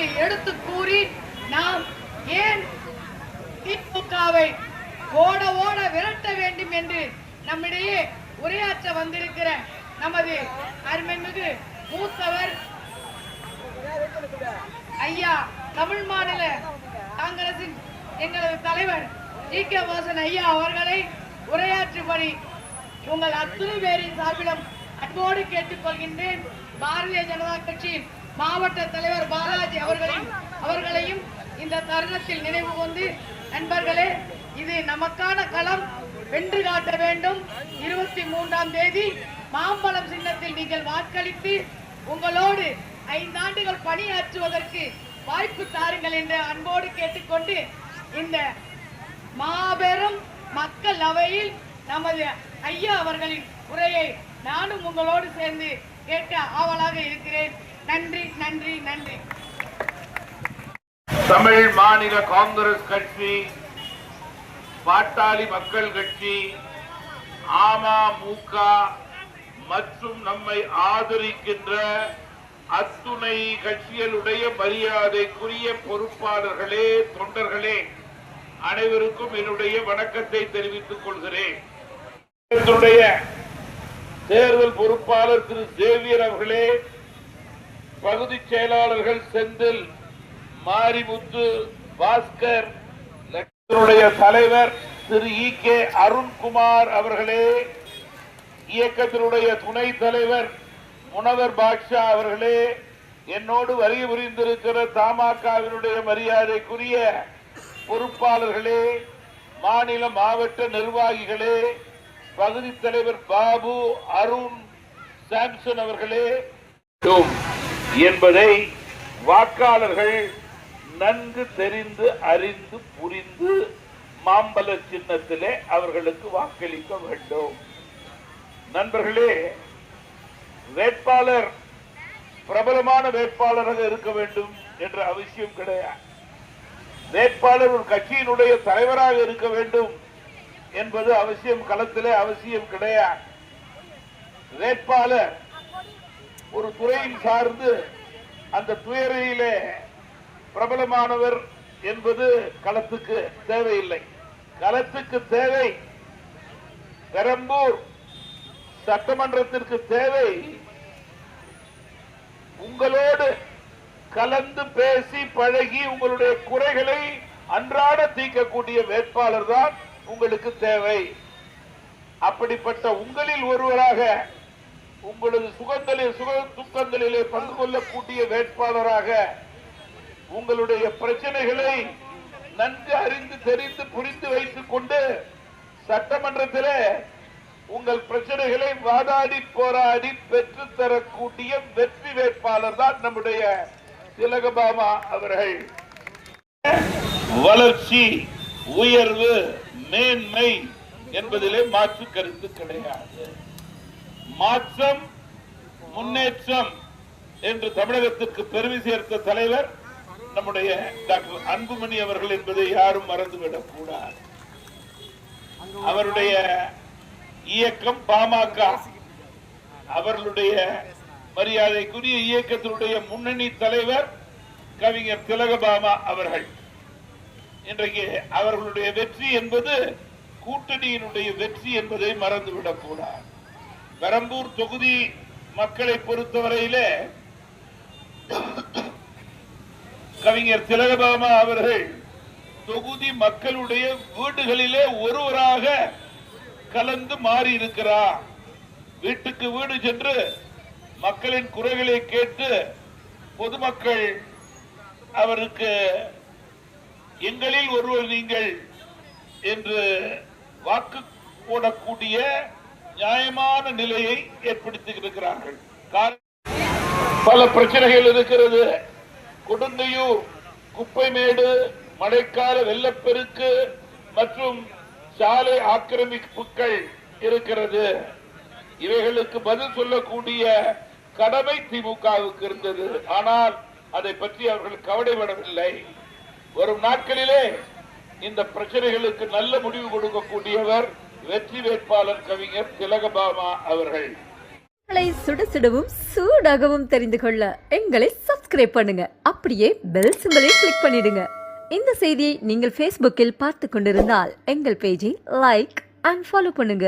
என்று எடுத்து கூறி நாம் ஏன் திமுகவை ஓட ஓட விரட்ட வேண்டும் என்று நம்மிடையே உரையாற்ற வந்திருக்கிற நமது அருமைமிகு மூத்தவர் ஐயா தமிழ் மாநில காங்கிரசின் எங்களது தலைவர் ஜி.கே. வாசன் ஐயா அவர்களை உரையாற்றும்படி உங்கள் அத்தனை பேரின் சார்பிலும் அன்போடு கேட்டுக்கொள்கின்றேன். பாரதிய ஜனதா கட்சியின் மாவட்ட தலைவர் பாலாஜி அவர்களையும் இந்த தருணத்தில் நினைவு கொண்டு, நண்பர்களே, இது நமக்கான களம், வென்று காட்ட வேண்டும். 23ஆம் தேதி மாம்பழம் சின்னத்தில் நீங்கள் வாக்களித்து உங்களோடு 5 ஆண்டுகள் பணியாற்றுவதற்கு வாய்ப்பு தாருங்கள் என்று அன்போடு கேட்டுக்கொண்டு, இந்த மாபெரும் மக்கள் அவையில் நமது ஐயா அவர்களின் உரையை நானும் உங்களோடு சேர்ந்து கேட்க ஆவலாக இருக்கிறேன். நன்றி, நன்றி, நன்றி. தமிழ் மாநில காங்கிரஸ் கட்சி, பாட்டாளி மக்கள் கட்சி, அமமுக மற்றும் நம்மை ஆதரிக்கின்ற அத்துணை கட்சிகளுடைய மரியாதைக்குரிய பொறுப்பாளர்களே, தொண்டர்களே, அனைவருக்கும் என்னுடைய வணக்கத்தை தெரிவித்துக் கொள்கிறேன். தேர்தல் பொறுப்பாளர் திரு சேவியர் அவர்களே, பகுதி செயலாளர்கள் செந்தில், மாரிமுத்து, பாஸ்கர், தலைவர் திரு இ.கே. அருண்குமார் அவர்களே, இயக்கத்தினுடைய துணை தலைவர் முனவர் பாட்ஷா அவர்களே, என்னோடு வருகை புரிந்திருக்கிற தமாகவினுடைய மரியாதைக்குரிய பொறுப்பாளர்களே, மாநில மாவட்ட நிர்வாகிகளே, பகுதி தலைவர் பாபு, அருண், சாம்சன் அவர்களே என்பதை வாக்காளர்கள் நன்கு தெரிந்து அறிந்து புரிந்து மாம்பழ சின்னத்திலே அவர்களுக்கு வாக்களிக்க வேண்டும். நண்பர்களே, வேட்பாளர் பிரபலமான வேட்பாளராக இருக்க வேண்டும் என்ற அவசியம் கிடையாது. வேட்பாளர் ஒரு கட்சியினுடைய தலைவராக இருக்க வேண்டும் என்பது அவசியம், களத்திலே அவசியம் கிடையாது. வேட்பாளர் ஒரு துறையின் சார்ந்து அந்த துறையிலே பிரபலமானவர் என்பது களத்துக்கு தேவையில்லை. களத்துக்கு தேவை, பெரம்பூர் சட்டமன்றத்திற்கு தேவை, உங்களோடு கலந்து பேசி பழகி உங்களுடைய குறைகளை அன்றாட தீர்க்கக்கூடிய வேட்பாளர் தான் உங்களுக்கு தேவை. அப்படிப்பட்ட உங்களில் ஒருவராக, உங்களது துக்கங்களிலே பங்கு கொள்ளக்கூடிய வேட்பாளராக, உங்களுடைய பிரச்சனைகளை நன்கு அறிந்து தெரிந்து புரிந்து வைத்துக் கொண்டு சட்டமன்றத்திலே உங்கள் பிரச்சனைகளை வாதாடி போராடி பெற்று தரக்கூடிய வெற்றி வேட்பாளர் தான் நம்முடைய திலகபாமா அவர்கள். வளர்ச்சி, உயர்வு, மேன்மை என்பதிலே மாற்று கருத்து கிடையாது. மாற்றம், முன்னேற்றம் என்று தமிழகத்திற்கு பெருமை சேர்த்த தலைவர் நம்முடைய டாக்டர் அன்புமணி அவர்கள் என்பதை யாரும் மறந்துவிடக் கூடாது. அவருடைய இயக்கம் பாமக, அவர்களுடைய மரியாதைக்குரிய இயக்கத்தினுடைய முன்னணி தலைவர் கவிஞர் திலகபாமா அவர்கள். இன்றைக்கு அவர்களுடைய வெற்றி என்பது கூட்டணியினுடைய வெற்றி என்பதை மறந்துவிடக் கூடாது. பெரம்பூர் தொகுதி மக்களை பொறுத்தவரையிலே கவிஞர் திலகபாமா அவர்கள் தொகுதி மக்களுடைய வீடுகளிலே ஒருவராக கலந்து மாறி இருக்கிறார். வீட்டுக்கு வீடு சென்று மக்களின் குறைகளை கேட்டு பொதுமக்கள் அவருக்கு எங்களில் ஒருவர் நீங்கள் என்று வாக்கு போடக்கூடிய நியாயமான நிலையை ஏற்படுத்தி இருக்கிறார்கள். பல பிரச்சனைகள் இருக்கிறது. கொடுங்கையூர் குப்பைமேடு, மழைக்கால வெள்ளப்பெருக்கு மற்றும் சாலை ஆக்கிரமிப்புகள் இருக்கிறது. இவைகளுக்கு பதில் சொல்லக்கூடிய கடமை திமுகவுக்கு இருந்தது. ஆனால் அதை பற்றி அவர்கள் கவலைப்படவில்லை. வரும் நாட்களிலே இந்த பிரச்சனைகளுக்கு நல்ல முடிவு கொடுக்கக்கூடியவர் வெற்றி வேட்பாளர் கவிஞர் திலகபாமா அவர்கள். சுட சுடவும் சூடாகவும் தெரிந்து கொள்ள எங்களை சப்ஸ்கிரைப் பண்ணுங்க. அப்படியே பெல் சிம்பலையும் கிளிக் பண்ணிடுங்க. இந்த செய்தியை நீங்கள் Facebookல் பார்த்து கொண்டிருந்தால் எங்கள் பேஜை லைக் அண்ட் ஃபாலோ பண்ணுங்க.